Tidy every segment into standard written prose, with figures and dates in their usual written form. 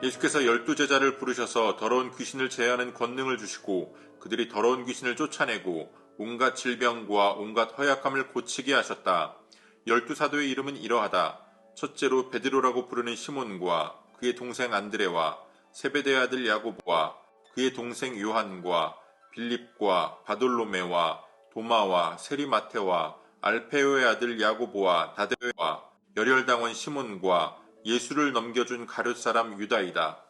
예수께서 12제자를 부르셔서 더러운 귀신을 제하는 권능을 주시고 그들이 더러운 귀신을 쫓아내고 온갖 질병과 온갖 허약함을 고치게 하셨다. 12사도의 이름은 이러하다. 첫째로 베드로라고 부르는 시몬과 그의 동생 안드레와 세베대의 아들 야고보와 그의 동생 요한과 빌립과 바돌로메와 도마와 세리마테와 알페오의 아들 야고보와 다데와 열혈당원 시몬과 예수를 넘겨준 가룟 사람 유다이다.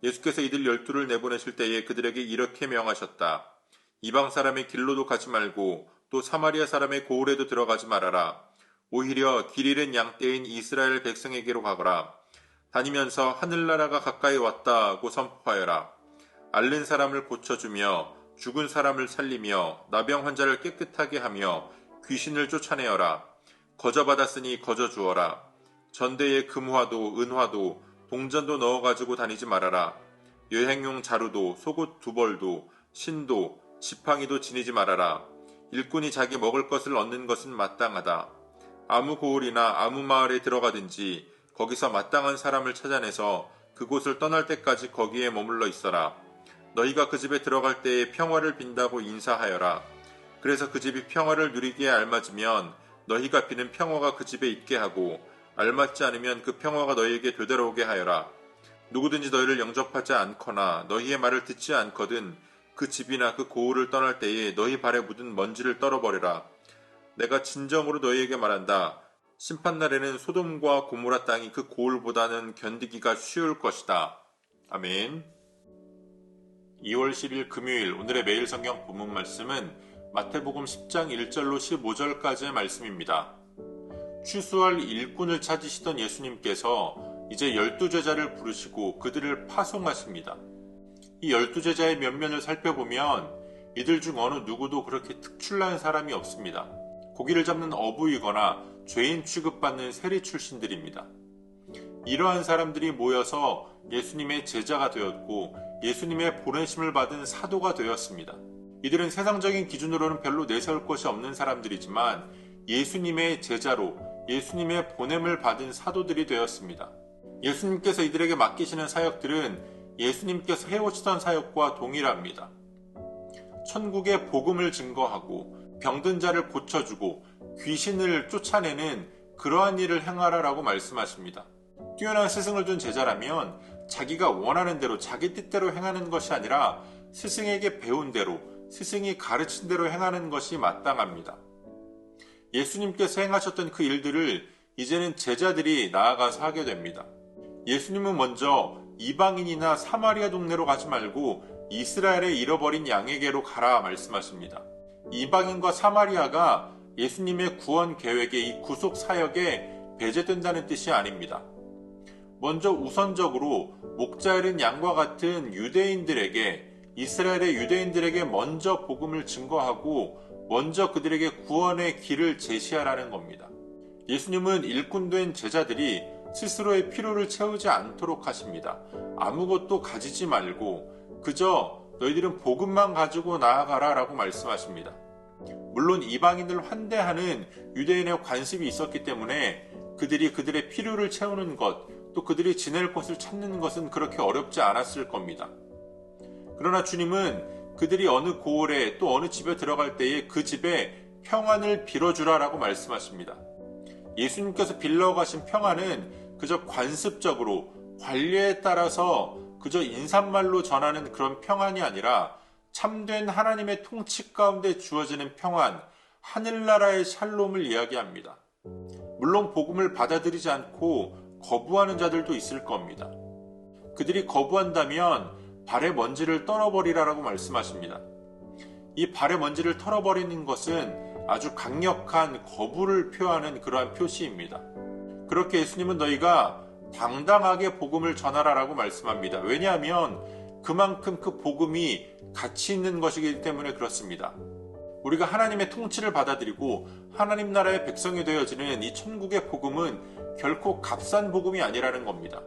예수께서 이들 12를 내보내실 때에 그들에게 이렇게 명하셨다. 이방 사람의 길로도 가지 말고 또 사마리아 사람의 고을에도 들어가지 말아라. 오히려 길 잃은 양떼인 이스라엘 백성에게로 가거라. 다니면서 하늘나라가 가까이 왔다고 선포하여라. 앓는 사람을 고쳐주며 죽은 사람을 살리며 나병 환자를 깨끗하게 하며 귀신을 쫓아내어라. 거저받았으니 거저주어라. 전대에 금화도 은화도 동전도 넣어가지고 다니지 말아라. 여행용 자루도 속옷 2벌도 신도 지팡이도 지니지 말아라. 일꾼이 자기 먹을 것을 얻는 것은 마땅하다. 아무 고을이나 아무 마을에 들어가든지 거기서 마땅한 사람을 찾아내서 그곳을 떠날 때까지 거기에 머물러 있어라. 너희가 그 집에 들어갈 때에 평화를 빈다고 인사하여라. 그래서 그 집이 평화를 누리기에 알맞으면 너희가 비는 평화가 그 집에 있게 하고 알맞지 않으면 그 평화가 너희에게 되돌아오게 하여라. 누구든지 너희를 영접하지 않거나 너희의 말을 듣지 않거든 그 집이나 그 고을을 떠날 때에 너희 발에 묻은 먼지를 떨어버려라. 내가 진정으로 너희에게 말한다. 심판날에는 소돔과 고모라 땅이 그 고을보다는 견디기가 쉬울 것이다. 아멘. 2월 10일 금요일 오늘의 매일 성경 본문 말씀은 마태복음 10장 1절로 15절까지의 말씀입니다. 추수할 일꾼을 찾으시던 예수님께서 이제 12제자를 부르시고 그들을 파송하십니다. 이 12제자의 면면을 살펴보면 이들 중 어느 누구도 그렇게 특출난 사람이 없습니다. 고기를 잡는 어부이거나 죄인 취급받는 세리 출신들입니다. 이러한 사람들이 모여서 예수님의 제자가 되었고 예수님의 보내심을 받은 사도가 되었습니다. 이들은 세상적인 기준으로는 별로 내세울 것이 없는 사람들이지만 예수님의 제자로 예수님의 보냄을 받은 사도들이 되었습니다. 예수님께서 이들에게 맡기시는 사역들은 예수님께서 해오시던 사역과 동일합니다. 천국의 복음을 증거하고 병든 자를 고쳐주고 귀신을 쫓아내는 그러한 일을 행하라라고 말씀하십니다. 뛰어난 스승을 둔 제자라면 자기가 원하는 대로 자기 뜻대로 행하는 것이 아니라 스승에게 배운 대로 스승이 가르친 대로 행하는 것이 마땅합니다. 예수님께서 행하셨던 그 일들을 이제는 제자들이 나아가서 하게 됩니다. 예수님은 먼저 이방인이나 사마리아 동네로 가지 말고 이스라엘의 잃어버린 양에게로 가라 말씀하십니다. 이방인과 사마리아가 예수님의 구원 계획의 이 구속 사역에 배제된다는 뜻이 아닙니다. 먼저 우선적으로 목자 잃은 양과 같은 유대인들에게 이스라엘의 유대인들에게 먼저 복음을 증거하고 먼저 그들에게 구원의 길을 제시하라는 겁니다. 예수님은 일꾼된 제자들이 스스로의 필요를 채우지 않도록 하십니다. 아무것도 가지지 말고 그저 너희들은 복음만 가지고 나아가라 라고 말씀하십니다. 물론 이방인을 환대하는 유대인의 관습이 있었기 때문에 그들이 그들의 필요를 채우는 것, 또 그들이 지낼 곳을 찾는 것은 그렇게 어렵지 않았을 겁니다. 그러나 주님은 그들이 어느 고을에 또 어느 집에 들어갈 때에 그 집에 평안을 빌어주라라고 말씀하십니다. 예수님께서 빌려가신 평안은 그저 관습적으로 관례에 따라서 그저 인사말로 전하는 그런 평안이 아니라 참된 하나님의 통치 가운데 주어지는 평안, 하늘나라의 샬롬을 이야기합니다. 물론 복음을 받아들이지 않고 거부하는 자들도 있을 겁니다. 그들이 거부한다면 발의 먼지를 떨어버리라라고 말씀하십니다. 이 발의 먼지를 털어버리는 것은 아주 강력한 거부를 표하는 그러한 표시입니다. 그렇게 예수님은 너희가 당당하게 복음을 전하라라고 말씀합니다. 왜냐하면 그만큼 그 복음이 가치 있는 것이기 때문에 그렇습니다. 우리가 하나님의 통치를 받아들이고 하나님 나라의 백성이 되어지는 이 천국의 복음은 결코 값싼 복음이 아니라는 겁니다.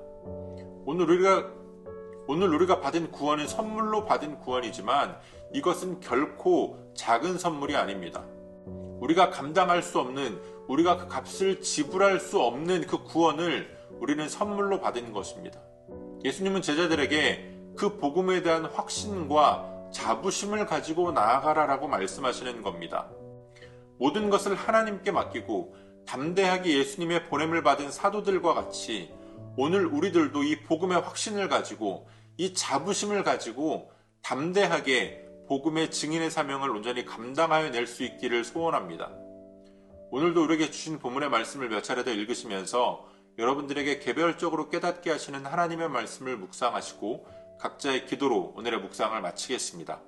오늘 우리가 받은 구원은 선물로 받은 구원이지만 이것은 결코 작은 선물이 아닙니다. 우리가 감당할 수 없는, 우리가 그 값을 지불할 수 없는 그 구원을 우리는 선물로 받은 것입니다. 예수님은 제자들에게 그 복음에 대한 확신과 자부심을 가지고 나아가라라고 말씀하시는 겁니다. 모든 것을 하나님께 맡기고 담대하게 예수님의 보냄을 받은 사도들과 같이 오늘 우리들도 이 복음의 확신을 가지고 이 자부심을 가지고 담대하게 복음의 증인의 사명을 온전히 감당하여 낼 수 있기를 소원합니다. 오늘도 우리에게 주신 본문의 말씀을 몇 차례 더 읽으시면서 여러분들에게 개별적으로 깨닫게 하시는 하나님의 말씀을 묵상하시고 각자의 기도로 오늘의 묵상을 마치겠습니다.